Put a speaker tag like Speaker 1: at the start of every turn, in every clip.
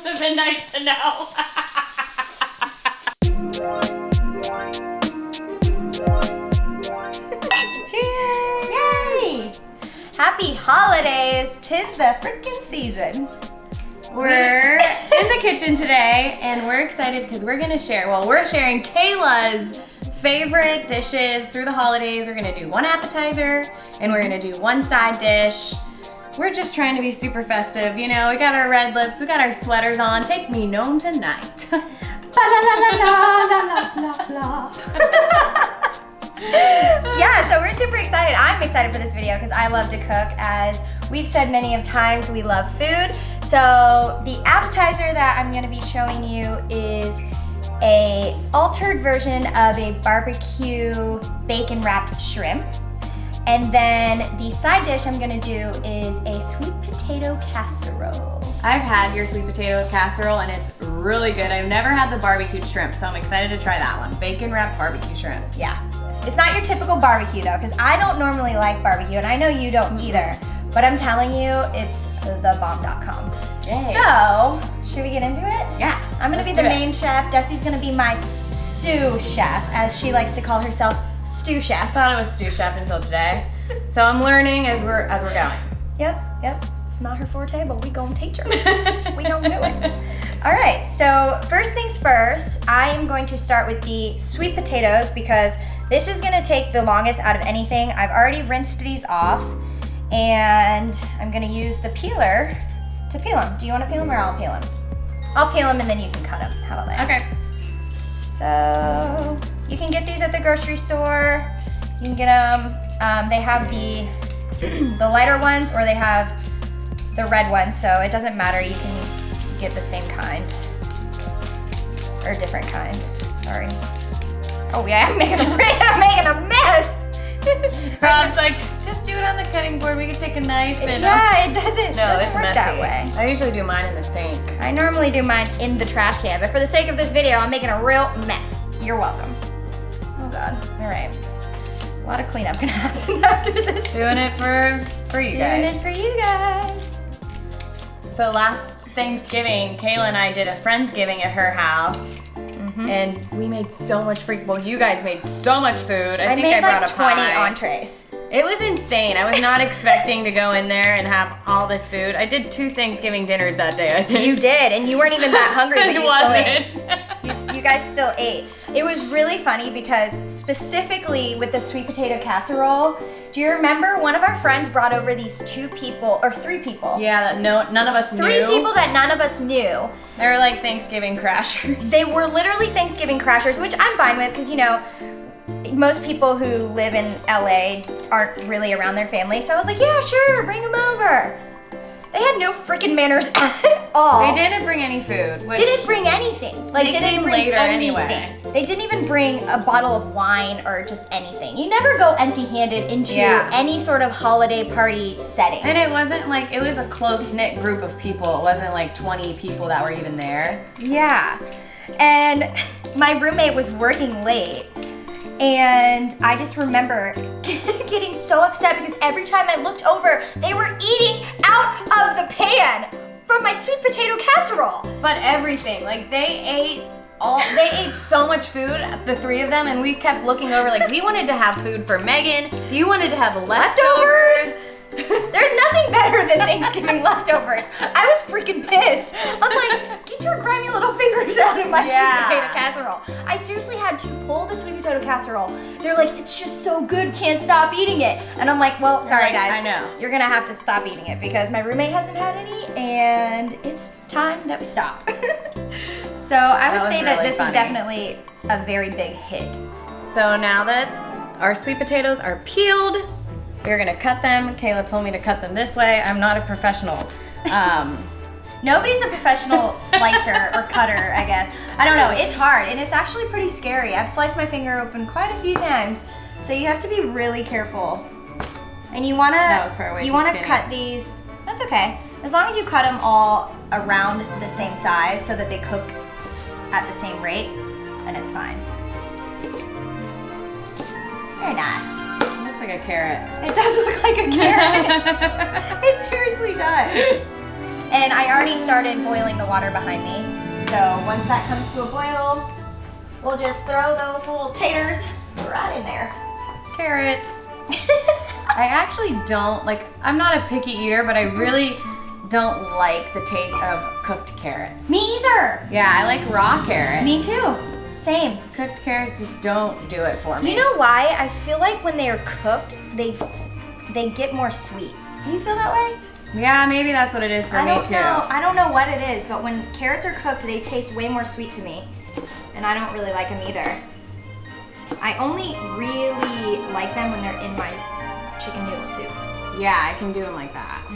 Speaker 1: would have been nice to know.
Speaker 2: Cheers! Yay! Happy holidays! 'Tis the frickin' season.
Speaker 1: We're in the kitchen today, and we're excited because we're gonna share, we're sharing Kayla's favorite dishes through the holidays. We're gonna do one appetizer, and we're gonna do one side dish. We're just trying to be super festive, you know, we got our red lips, we got our sweaters on. Take me home tonight.
Speaker 2: La la la la la la la la. Yeah, so we're super excited. I'm excited for this video because I love to cook. As we've said many of times, we love food. So the appetizer that I'm gonna be showing you is a altered version of a barbecue bacon wrapped shrimp. And then the side dish I'm gonna do is a sweet potato casserole.
Speaker 1: I've had your sweet potato casserole and it's really good. I've never had the barbecued shrimp, so I'm excited to try that one. Bacon wrapped barbecue shrimp.
Speaker 2: Yeah. It's not your typical barbecue though, because I don't normally like barbecue, and I know you don't either. But I'm telling you, it's thebomb.com. So, should we get into it?
Speaker 1: Yeah.
Speaker 2: I'm gonna be the main chef. Dessie's gonna be my sous chef, as she likes to call herself, stew chef.
Speaker 1: I thought it was stew chef until today. So I'm learning as we're going.
Speaker 2: Yep. It's not her forte, but we gonna teach her. We gonna do it. All right, so first things first, I am going to start with the sweet potatoes because this is gonna take the longest out of anything. I've already rinsed these off, and I'm gonna use the peeler to peel them. Do you wanna peel them or I'll peel them? I'll peel them and then you can cut them. How about that?
Speaker 1: Okay.
Speaker 2: So you can get these at the grocery store. You can get them, they have the lighter ones or they have the red ones, so it doesn't matter. You can get the same kind or different kind. Sorry. Oh yeah, I'm making a mess.
Speaker 1: Rob's like, just do it on the cutting board. We can take a knife and...
Speaker 2: Yeah, it doesn't
Speaker 1: it's
Speaker 2: work
Speaker 1: messy.
Speaker 2: that way.
Speaker 1: I usually do mine in the sink.
Speaker 2: I normally do mine in the trash can, but for the sake of this video, I'm making a real mess. You're welcome. Oh God, all right. A lot of cleanup gonna happen after this.
Speaker 1: Doing it for you guys.
Speaker 2: Doing it for you guys.
Speaker 1: So last Thanksgiving, Kayla and I did a Friendsgiving at her house. And we made so much you guys made so much food. I think I brought
Speaker 2: like
Speaker 1: a pie.
Speaker 2: 20 entrees.
Speaker 1: It was insane. I was not expecting to go in there and have all this food. I did 2 Thanksgiving dinners that day, I think.
Speaker 2: You did, and you weren't even that hungry, but
Speaker 1: It
Speaker 2: you still ate. You guys still ate. It was really funny because specifically with the sweet potato casserole, do you remember one of our friends brought over these 2 people, or 3 people?
Speaker 1: Yeah, that none of us knew.
Speaker 2: 3 people that none of us knew.
Speaker 1: They were like Thanksgiving crashers.
Speaker 2: They were literally Thanksgiving crashers, which I'm fine with because, you know, most people who live in LA aren't really around their family. So I was like, yeah, sure, bring them over. They had no freaking manners at all.
Speaker 1: They didn't bring any food.
Speaker 2: Didn't bring anything. Like,
Speaker 1: they
Speaker 2: didn't
Speaker 1: came
Speaker 2: bring
Speaker 1: later
Speaker 2: anything.
Speaker 1: anyway.
Speaker 2: They didn't even bring a bottle of wine or just anything. You never go empty-handed into any sort of holiday party setting.
Speaker 1: And it wasn't like, it was a close-knit group of people. It wasn't like 20 people that were even there.
Speaker 2: Yeah. And my roommate was working late. And I just remember getting so upset because every time I looked over, they were eating out of the pan from my sweet potato casserole.
Speaker 1: But everything, like they ate so much food, the 3 of them, and we kept looking over like we wanted to have food for Megan. You wanted to have leftovers.
Speaker 2: There's nothing better than Thanksgiving leftovers. I was freaking pissed. I'm like, get your grimy little fingers out of my sweet potato casserole. I seriously had to pull the sweet potato casserole. They're like, it's just so good, can't stop eating it. And I'm like, well, sorry guys.
Speaker 1: I know.
Speaker 2: You're gonna have to stop eating it because my roommate hasn't had any and it's time that we stop. So I would say that this is definitely a very big hit.
Speaker 1: So now that our sweet potatoes are peeled, we're gonna cut them. Kayla told me to cut them this way. I'm not a professional.
Speaker 2: Nobody's a professional slicer or cutter, I guess. I don't know, it's hard and it's actually pretty scary. I've sliced my finger open quite a few times, so you have to be really careful. And you wanna cut these, that's okay. As long as you cut them all around the same size so that they cook at the same rate, then it's fine. Very nice.
Speaker 1: Looks like a carrot.
Speaker 2: It does look like a carrot. It seriously does. And I already started boiling the water behind me. So once that comes to a boil, we'll just throw those little taters right in there.
Speaker 1: Carrots. I actually don't, like, I'm not a picky eater, but I really don't like the taste of cooked carrots.
Speaker 2: Me either.
Speaker 1: Yeah, I like raw carrots.
Speaker 2: Me too. Same.
Speaker 1: Cooked carrots just don't do it for me.
Speaker 2: You know why? I feel like when they are cooked, they get more sweet. Do you feel that way?
Speaker 1: Yeah, maybe that's what it is for me too.
Speaker 2: I don't know what it is, but when carrots are cooked, they taste way more sweet to me. And I don't really like them either. I only really like them when they're in my chicken noodle soup.
Speaker 1: Yeah, I can do them like that.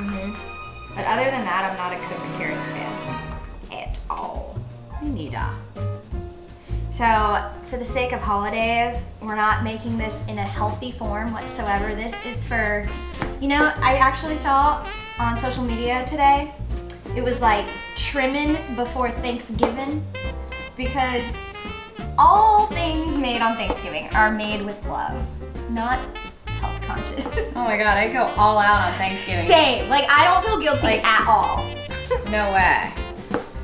Speaker 2: But other than that, I'm not a cooked carrots fan at all.
Speaker 1: Neither.
Speaker 2: So, for the sake of holidays, we're not making this in a healthy form whatsoever. This is for, you know, I actually saw on social media today, it was like trimming before Thanksgiving, because all things made on Thanksgiving are made with love, not health conscious.
Speaker 1: Oh my god, I go all out on Thanksgiving.
Speaker 2: Same, like I don't feel guilty at all.
Speaker 1: No way.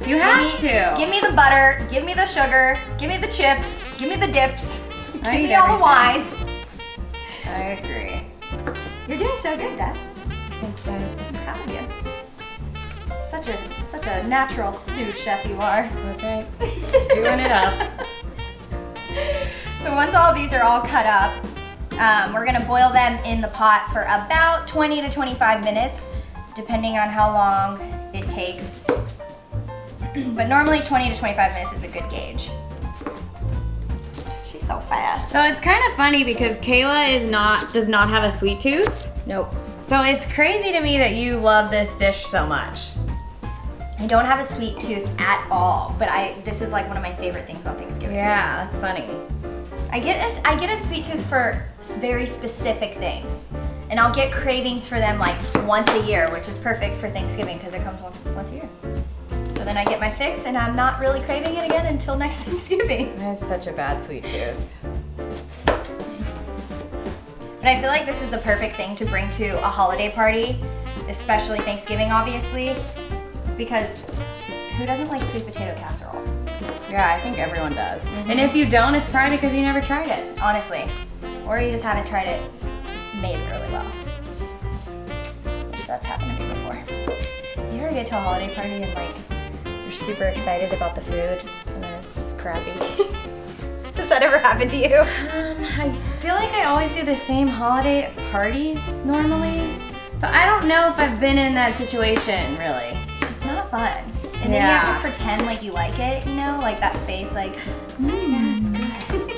Speaker 1: You have to.
Speaker 2: Give me the butter, give me the sugar, give me the chips, give me the dips, give
Speaker 1: I
Speaker 2: me
Speaker 1: eat
Speaker 2: all the wine.
Speaker 1: I agree.
Speaker 2: You're doing so good, Des.
Speaker 1: Thanks, guys.
Speaker 2: I'm proud of you. Such a natural sous chef you are.
Speaker 1: That's right. Doing it up.
Speaker 2: So once all these are all cut up, we're gonna boil them in the pot for about 20 to 25 minutes, depending on how long it takes. But normally 20 to 25 minutes is a good gauge. She's so fast.
Speaker 1: So it's kind of funny because Kayla does not have a sweet tooth.
Speaker 2: Nope.
Speaker 1: So it's crazy to me that you love this dish so much.
Speaker 2: I don't have a sweet tooth at all, but this is like one of my favorite things on Thanksgiving.
Speaker 1: Yeah, that's funny.
Speaker 2: I get a sweet tooth for very specific things, and I'll get cravings for them like once a year, which is perfect for Thanksgiving because it comes once a year. So then I get my fix, and I'm not really craving it again until next Thanksgiving.
Speaker 1: I have such a bad sweet tooth.
Speaker 2: But I feel like this is the perfect thing to bring to a holiday party, especially Thanksgiving, obviously, because who doesn't like sweet potato casserole?
Speaker 1: Yeah, I think everyone does. And if you don't, it's probably because you never tried it.
Speaker 2: Honestly. Or you just haven't tried it made really well. Which that's happened to me before. You ever get to a holiday party and like, you're super excited about the food and then it's crappy? Does that ever happen to you?
Speaker 1: I feel like I always do the same holiday parties normally. So I don't know if I've been in that situation, really.
Speaker 2: It's not fun. And then you have to pretend like you like it, you know? Like that face, like, yeah, it's good.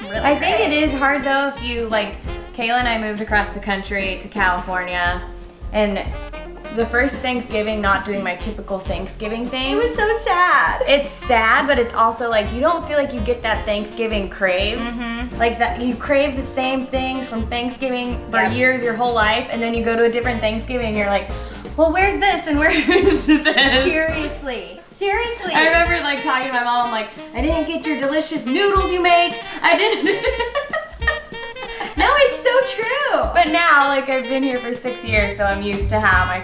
Speaker 2: Really
Speaker 1: I think it is hard though if you, like, Kayla and I moved across the country to California, and the first Thanksgiving not doing my typical Thanksgiving thing.
Speaker 2: It was so sad.
Speaker 1: It's sad, but it's also like you don't feel like you get that Thanksgiving crave. Like that you crave the same things from Thanksgiving for years, your whole life, and then you go to a different Thanksgiving and you're like, well, where's this and where is this?
Speaker 2: Seriously.
Speaker 1: I remember like talking to my mom, I'm like, I didn't get your delicious noodles you make. I didn't.
Speaker 2: No, it's so true.
Speaker 1: But now, like, I've been here for 6 years, so I'm used to how my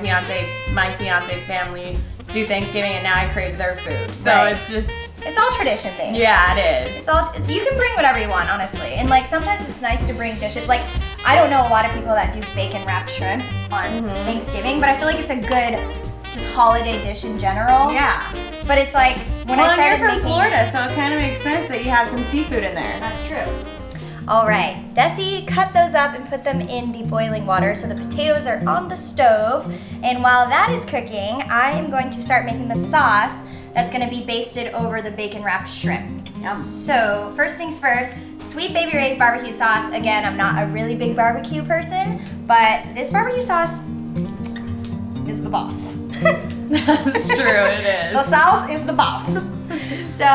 Speaker 1: fiance's family do Thanksgiving, and now I crave their food. So
Speaker 2: it's all tradition based.
Speaker 1: Yeah, it is.
Speaker 2: You can bring whatever you want, honestly. And like sometimes it's nice to bring dishes. Like I don't know a lot of people that do bacon wrapped shrimp on Thanksgiving, but I feel like it's a good just holiday dish in general.
Speaker 1: Yeah.
Speaker 2: But it's like when I started
Speaker 1: you're from
Speaker 2: making
Speaker 1: Florida, so it kind of makes sense that you have some seafood in there.
Speaker 2: That's true. All right, Dessie cut those up and put them in the boiling water so the potatoes are on the stove. And while that is cooking, I am going to start making the sauce that's gonna be basted over the bacon wrapped shrimp.
Speaker 1: Yum.
Speaker 2: So first things first, Sweet Baby Ray's barbecue sauce. Again, I'm not a really big barbecue person, but this barbecue sauce is the boss.
Speaker 1: That's true, it is.
Speaker 2: The sauce is the boss. So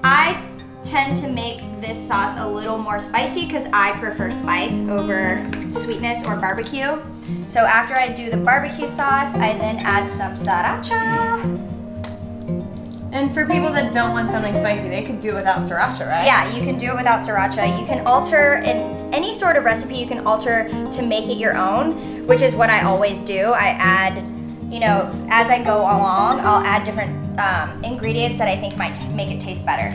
Speaker 2: I tend to make this sauce a little more spicy because I prefer spice over sweetness or barbecue. So after I do the barbecue sauce, I then add some sriracha.
Speaker 1: And for people that don't want something spicy, they could do it without sriracha, right?
Speaker 2: Yeah, you can do it without sriracha. You can alter in any sort of recipe, you can alter to make it your own, which is what I always do. I add, you know, as I go along, I'll add different ingredients that I think might make it taste better.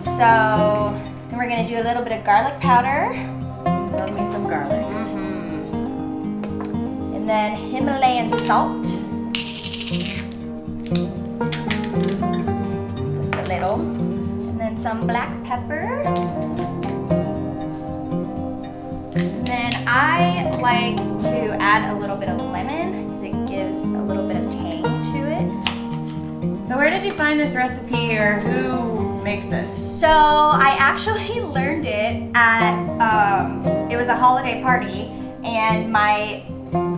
Speaker 2: So then we're gonna do a little bit of garlic powder.
Speaker 1: Love me some garlic.
Speaker 2: And then Himalayan salt. Just a little. And then some black pepper. And then I like to add a little bit of lemon because it gives a little bit of tang to it.
Speaker 1: So where did you find this recipe, or who makes this?
Speaker 2: So I actually learned it at, it was a holiday party, and my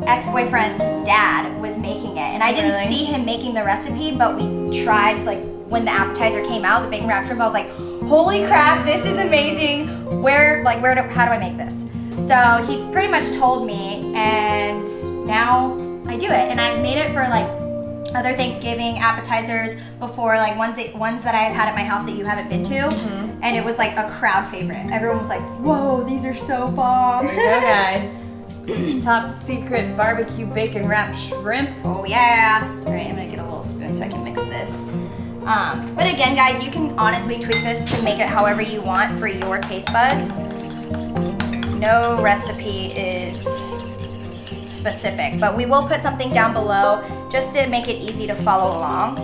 Speaker 2: ex-boyfriend's dad was making it. And I didn't
Speaker 1: Really?
Speaker 2: see him making the recipe, but we tried, like, when the appetizer came out, the bacon wrapped shrimp, I was like, holy crap, this is amazing. How do I make this? So he pretty much told me, and now I do it. And I've made it for like other Thanksgiving appetizers before, like ones that I've had at my house that you haven't been to. And it was like a crowd favorite. Everyone was like, whoa, these are so bomb.
Speaker 1: There you go, guys. Top secret barbecue bacon wrapped shrimp.
Speaker 2: Oh yeah. All right, I'm gonna get a little spoon so I can mix this. But again, guys, you can honestly tweak this to make it however you want for your taste buds. No recipe is specific, but we will put something down below just to make it easy to follow along.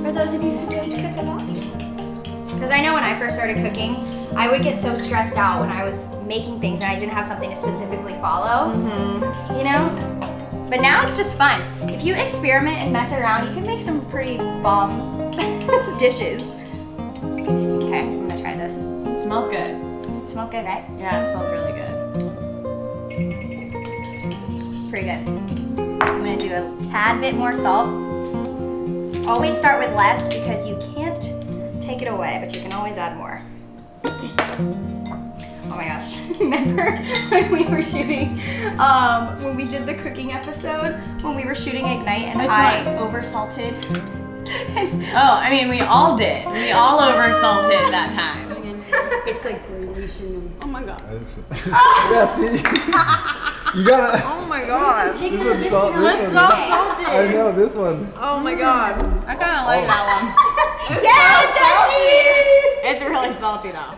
Speaker 2: For those of you who don't cook a lot. Because I know when I first started cooking, I would get so stressed out when I was making things and I didn't have something to specifically follow, you know? But now it's just fun. If you experiment and mess around, you can make some pretty bomb dishes. Okay, I'm gonna try this.
Speaker 1: It smells good.
Speaker 2: It smells good, right?
Speaker 1: Yeah, it smells really good.
Speaker 2: Pretty good. I'm gonna do a tad bit more salt. Always start with less because you can't take it away, but you can always add more. Oh my gosh, remember when we were shooting, when we did the cooking episode, when we were shooting Ignite and I oversalted?
Speaker 1: Oh, I mean, we all did. We all oversalted that time.
Speaker 3: It's like radiation. Oh my god.
Speaker 4: Yeah, see? You gotta.
Speaker 3: Oh my god.
Speaker 4: This one's salt. This
Speaker 3: That's
Speaker 4: one.
Speaker 3: so salty.
Speaker 4: I know, this one.
Speaker 3: Oh my god.
Speaker 1: I kind of like that one.
Speaker 2: Yeah, Dessie!
Speaker 1: It's really salty though.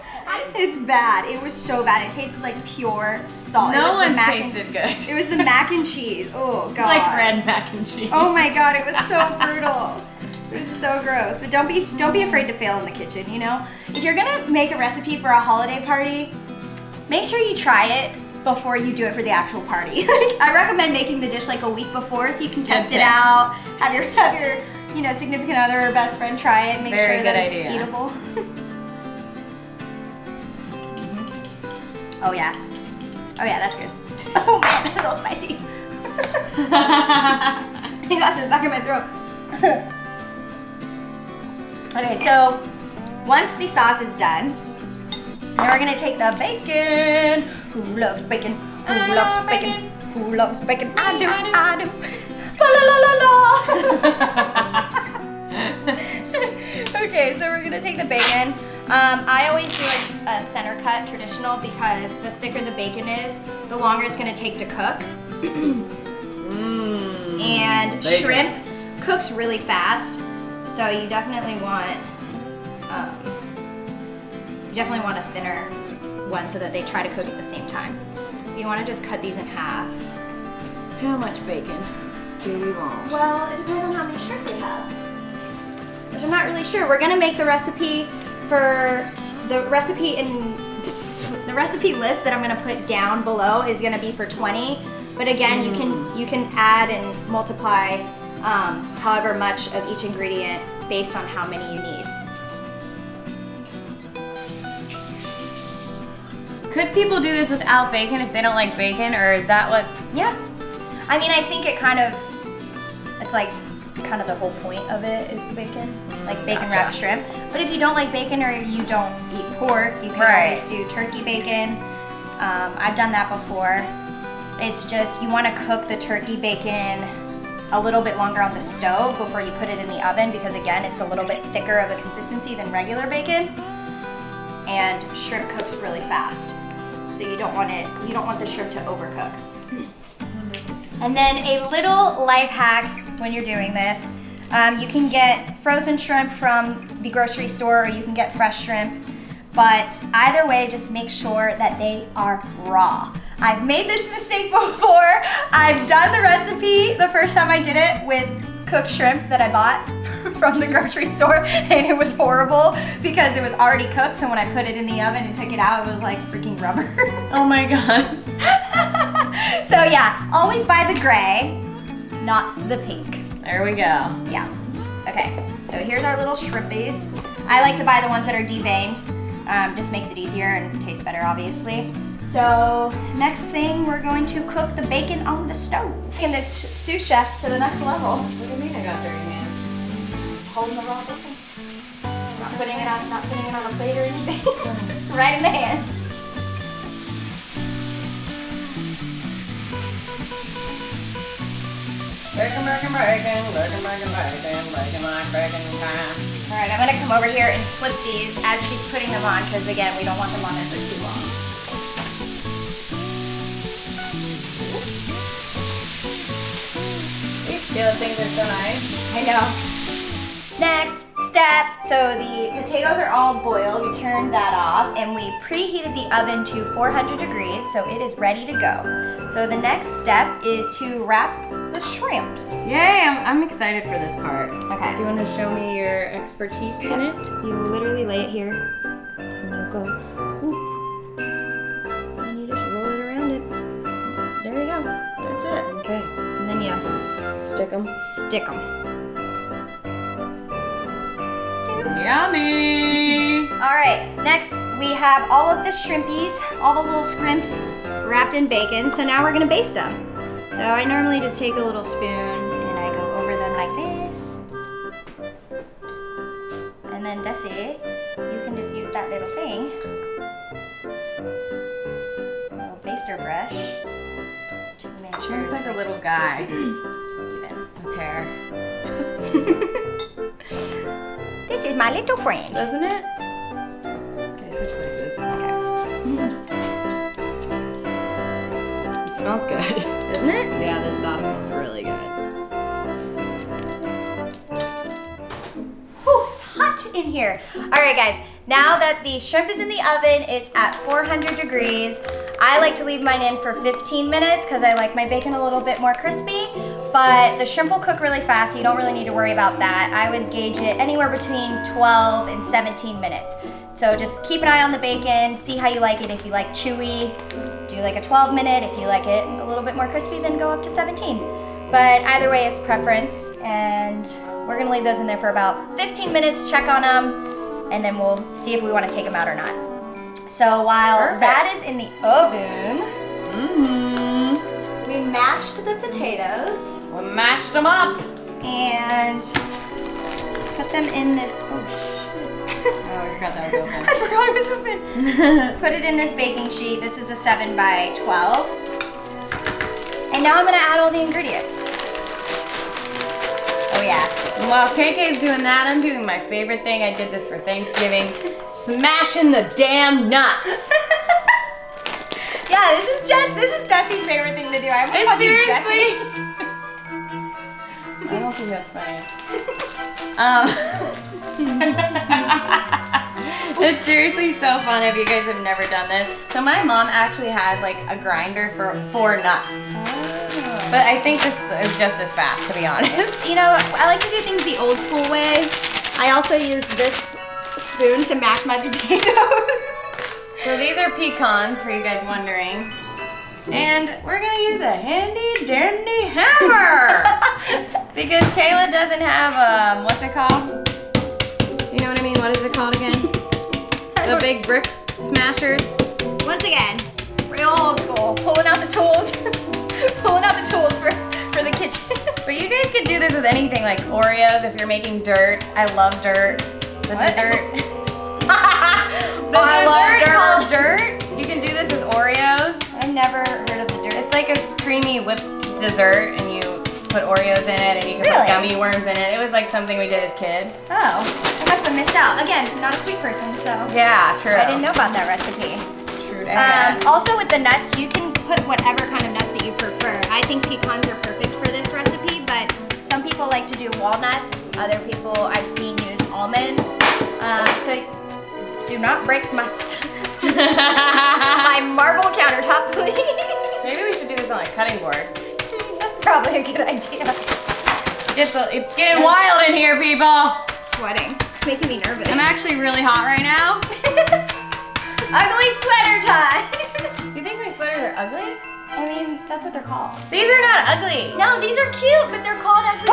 Speaker 2: It's bad. It was so bad. It tasted like pure salt.
Speaker 1: No
Speaker 2: It was the
Speaker 1: one's
Speaker 2: mac
Speaker 1: tasted good.
Speaker 2: It was the mac and cheese. Oh god.
Speaker 1: It's like red mac and cheese.
Speaker 2: Oh my god, it was so brutal. It was so gross. But don't be afraid to fail in the kitchen, you know? If you're gonna make a recipe for a holiday party, make sure you try it before you do it for the actual party. I recommend making the dish like a week before so you can test it out. Have your significant other or best friend try it. Make
Speaker 1: Very
Speaker 2: sure that
Speaker 1: good
Speaker 2: it's
Speaker 1: idea.
Speaker 2: eatable. Oh yeah. Oh yeah, that's good. Oh man, that's a little spicy. It got to the back of my throat. Okay, so once the sauce is done, then we're gonna take the bacon. Who loves bacon? Who
Speaker 1: I
Speaker 2: loves
Speaker 1: love
Speaker 2: bacon?
Speaker 1: bacon.
Speaker 2: Who loves bacon? I do.
Speaker 1: I
Speaker 2: I do. La la la la la. Okay, so we're gonna take the bacon. I always do a center cut traditional because the thicker the bacon is, the longer it's gonna take to cook. And
Speaker 1: Bacon.
Speaker 2: shrimp cooks really fast, so you definitely want a thinner one so that they try to cook at the same time. You want to just cut these in half.
Speaker 1: How much bacon do we want?
Speaker 2: Well, it depends on how many shrimp we have, which I'm not really sure. We're gonna make the recipe for the recipe list that I'm gonna put down below is gonna be for 20. But again, you can add and multiply however much of each ingredient based on how many you need.
Speaker 1: Could people do this without bacon if they don't like bacon, or is that what?
Speaker 2: Yeah. I mean, I think it's like kind of the whole point of it is the bacon, like bacon
Speaker 1: Gotcha.
Speaker 2: wrapped shrimp. But if you don't like bacon or you don't eat pork, you can
Speaker 1: Right.
Speaker 2: always do turkey bacon. I've done that before. It's just you want to cook the turkey bacon a little bit longer on the stove before you put it in the oven because again, it's a little bit thicker of a consistency than regular bacon. And shrimp cooks really fast. So you don't want the shrimp to overcook. And then a little life hack when you're doing this. You can get frozen shrimp from the grocery store or you can get fresh shrimp. But either way, just make sure that they are raw. I've made this mistake before. I've done the recipe the first time I did it with cooked shrimp that I bought from the grocery store, and it was horrible because it was already cooked, so when I put it in the oven and took it out, it was like freaking rubber.
Speaker 1: Oh my god.
Speaker 2: So yeah, always buy the gray, not the pink.
Speaker 1: There we go.
Speaker 2: Yeah. Okay, so here's our little shrimpies. I like to buy the ones that are deveined. Just makes it easier and tastes better, obviously. So next thing, we're going to cook the bacon on the stove. Taking this sous chef to the next level.
Speaker 1: Look at me, I got dirty hands.
Speaker 2: Just holding the raw bacon. Not putting it on a plate or anything. Right in the hands.
Speaker 1: Bacon, bacon, bacon, bacon, bacon, bacon, bacon like bacon time.
Speaker 2: All right, I'm gonna come over here and flip these as she's putting them on, because again, we don't want them on there for too long.
Speaker 1: These skillet things are so nice.
Speaker 2: I know. Next step, so the potatoes are all boiled. We turned that off and we preheated the oven to 400 degrees, so it is ready to go. So the next step is to wrap the shrimps.
Speaker 1: Yay, I'm excited for this part.
Speaker 2: Okay.
Speaker 1: Do you want to show me your expertise in it?
Speaker 2: You literally lay it here and you go, whoop. And you just roll it around it. There you go. That's it.
Speaker 1: Okay.
Speaker 2: And then you
Speaker 1: Stick them.
Speaker 2: stick them.
Speaker 1: Yummy!
Speaker 2: All right, next we have all of the shrimpies, all the little scrimps wrapped in bacon. So now we're gonna baste them. So I normally just take a little spoon and I go over them like this. And then Dessie, you can just use that little thing, a little baster brush, to make sure
Speaker 1: Looks
Speaker 2: it's
Speaker 1: like a little guy
Speaker 2: even.
Speaker 1: with hair.
Speaker 2: This is my little friend.
Speaker 1: Doesn't it? Okay, switch places. It smells good.
Speaker 2: Doesn't it?
Speaker 1: Yeah, this sauce smells really good.
Speaker 2: Whew, it's hot in here. All right, guys. Now that the shrimp is in the oven, it's at 400 degrees. I like to leave mine in for 15 minutes because I like my bacon a little bit more crispy, but the shrimp will cook really fast, so you don't really need to worry about that. I would gauge it anywhere between 12 and 17 minutes. So just keep an eye on the bacon, see how you like it. If you like chewy, do like a 12 minute. If you like it a little bit more crispy, then go up to 17. But either way, it's preference, and we're gonna leave those in there for about 15 minutes, check on them, and then we'll see if we want to take them out or not. So while that is in the oven, we mashed the potatoes
Speaker 1: We mashed them up.
Speaker 2: and put them in this, oh shit.
Speaker 1: Oh, I forgot that was open.
Speaker 2: I forgot it was open. Put it in this baking sheet. This is a 7 by 12. And now I'm gonna add all the ingredients. Oh yeah.
Speaker 1: While KK's doing that, I'm doing my favorite thing. I did this for Thanksgiving. Smashing the damn nuts.
Speaker 2: Yeah, this is Dessie's favorite thing to do. I almost called you
Speaker 1: Seriously?
Speaker 2: Jessie.
Speaker 1: I don't think that's funny. It's seriously so fun if you guys have never done this. So my mom actually has like a grinder for nuts. But I think this is just as fast, to be honest.
Speaker 2: You know, I like to do things the old school way. I also use this spoon to mash my potatoes.
Speaker 1: So these are pecans, for you guys wondering. And we're gonna use a handy dandy hammer. Because Kayla doesn't have, what's it called? You know what I mean? What is it called again? The big brick smashers.
Speaker 2: Once again, real old school. Pulling out the tools. Pulling out the tools for the kitchen.
Speaker 1: But you guys could do this with anything, like Oreos if you're making dirt. I love dirt. The
Speaker 2: What?
Speaker 1: dessert.
Speaker 2: I love
Speaker 1: dessert
Speaker 2: dirt.
Speaker 1: called dirt. You can do this with Oreos.
Speaker 2: I've never heard of the dirt.
Speaker 1: It's like a creamy whipped dessert, and you put Oreos in it, and you can
Speaker 2: Really?
Speaker 1: put gummy worms in it. It was like something we did as kids.
Speaker 2: Oh, I must have missed out. Again, not a sweet person, so
Speaker 1: Yeah, true.
Speaker 2: I didn't know about that recipe.
Speaker 1: True to that.
Speaker 2: Also with the nuts, you can put whatever kind of nuts that you prefer. I think pecans are perfect for this recipe, but some people like to do walnuts. Other people I've seen use almonds. So do not break my my marble countertop, please.
Speaker 1: Maybe we should do this on a cutting board.
Speaker 2: That's probably a good idea.
Speaker 1: It's getting wild in here, people.
Speaker 2: Sweating. It's making me nervous.
Speaker 1: I'm actually really hot right now.
Speaker 2: Ugly sweater time.
Speaker 1: You think my sweaters are ugly?
Speaker 2: I mean, that's what they're called.
Speaker 1: These are not ugly.
Speaker 2: No, these are cute, but they're called ugly.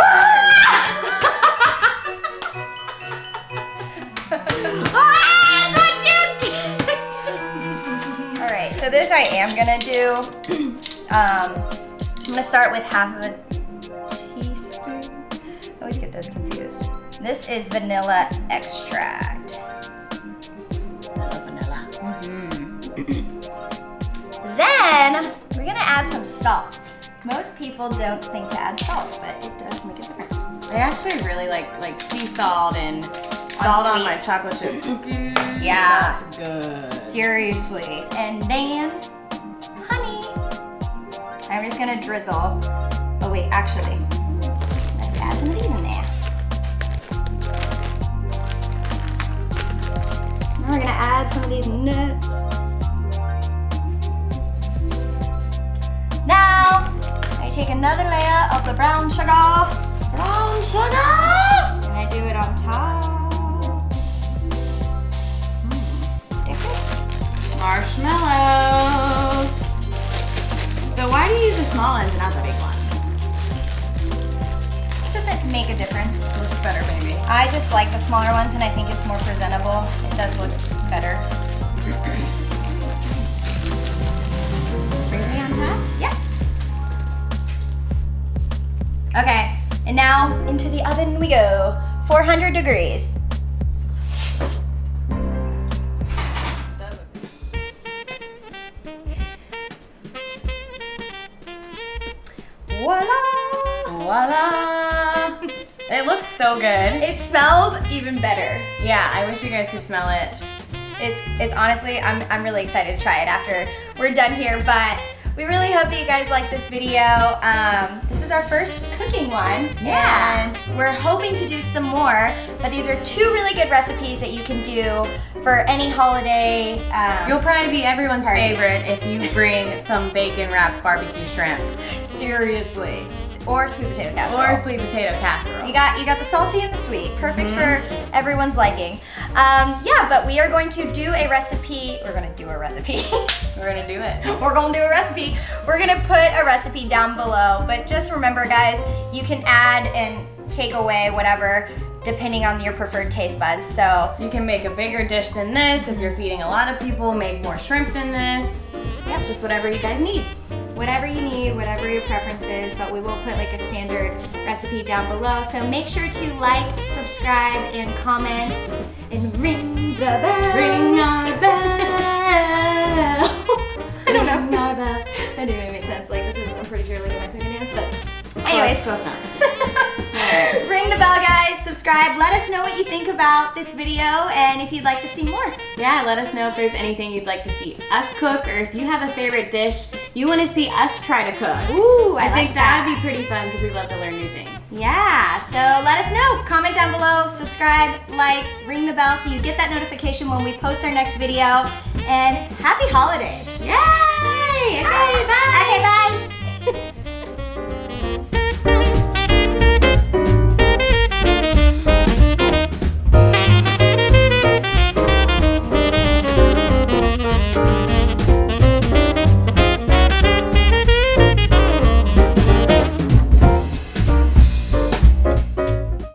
Speaker 2: All right, so this I am gonna do. I'm gonna start with half of a teaspoon. I always get those confused. This is vanilla extract.
Speaker 1: Vanilla.
Speaker 2: Then we're gonna add some salt. Most people don't think to add salt, but it does make a difference.
Speaker 1: I actually really like sea salt and salt on my
Speaker 2: sweets.
Speaker 1: chocolate chip cookies.
Speaker 2: Yeah.
Speaker 1: That's good.
Speaker 2: Seriously. And then honey. I'm just gonna drizzle. Oh wait, actually, let's add some of these in there. Now we're gonna add some of these nuts. Now, I take another layer of the brown sugar. Brown sugar! And I do it on top. Dixie?
Speaker 1: Marshmallows. So why do you use the small ones and not the big ones?
Speaker 2: Doesn't make a difference.
Speaker 1: Looks better, baby.
Speaker 2: I just like the smaller ones and I think it's more presentable. It does look better.
Speaker 1: Sprinkly on top?
Speaker 2: Yeah. Okay, and now into the oven we go. 400 degrees. Voila!
Speaker 1: Voila! It looks so good.
Speaker 2: It smells even better.
Speaker 1: Yeah, I wish you guys could smell it.
Speaker 2: It's honestly, I'm really excited to try it after we're done here, but we really hope that you guys like this video. This is our first cooking one.
Speaker 1: Yeah.
Speaker 2: And we're hoping to do some more, but these are two really good recipes that you can do for any holiday.
Speaker 1: You'll probably be everyone's
Speaker 2: Party.
Speaker 1: favorite if you bring some bacon wrapped barbecue shrimp
Speaker 2: Seriously. Or sweet potato casserole.
Speaker 1: or sweet potato casserole.
Speaker 2: You got the salty and the sweet, perfect for everyone's liking. Yeah, but we are going to do a recipe. We're gonna do a recipe.
Speaker 1: We're gonna do it.
Speaker 2: We're gonna do a recipe. We're gonna put a recipe down below, but just remember, guys, you can add and take away whatever depending on your preferred taste buds. So
Speaker 1: You can make a bigger dish than this if you're feeding a lot of people. Make more shrimp than this. Yeah, it's just whatever you guys need.
Speaker 2: whatever you need, whatever your preference is, but we will put like a standard recipe down below. So make sure to like, subscribe, and comment, and ring the bell.
Speaker 1: Ring our bell.
Speaker 2: I don't know.
Speaker 1: Ring our bell.
Speaker 2: That didn't even make sense. Like, this is, I'm pretty sure, like a Mexican dance, but anyways.
Speaker 1: Close enough.
Speaker 2: Ring the bell, guys, subscribe, let us know what you think about this video, and if you'd like to see more.
Speaker 1: Yeah, let us know if there's anything you'd like to see us cook, or if you have a favorite dish you want to see us try to cook.
Speaker 2: Ooh, I
Speaker 1: think
Speaker 2: like
Speaker 1: that would be pretty fun because we love to learn new things.
Speaker 2: Yeah, so let us know. Comment down below, subscribe, like, ring the bell so you get that notification when we post our next video, and happy holidays.
Speaker 1: Yeah!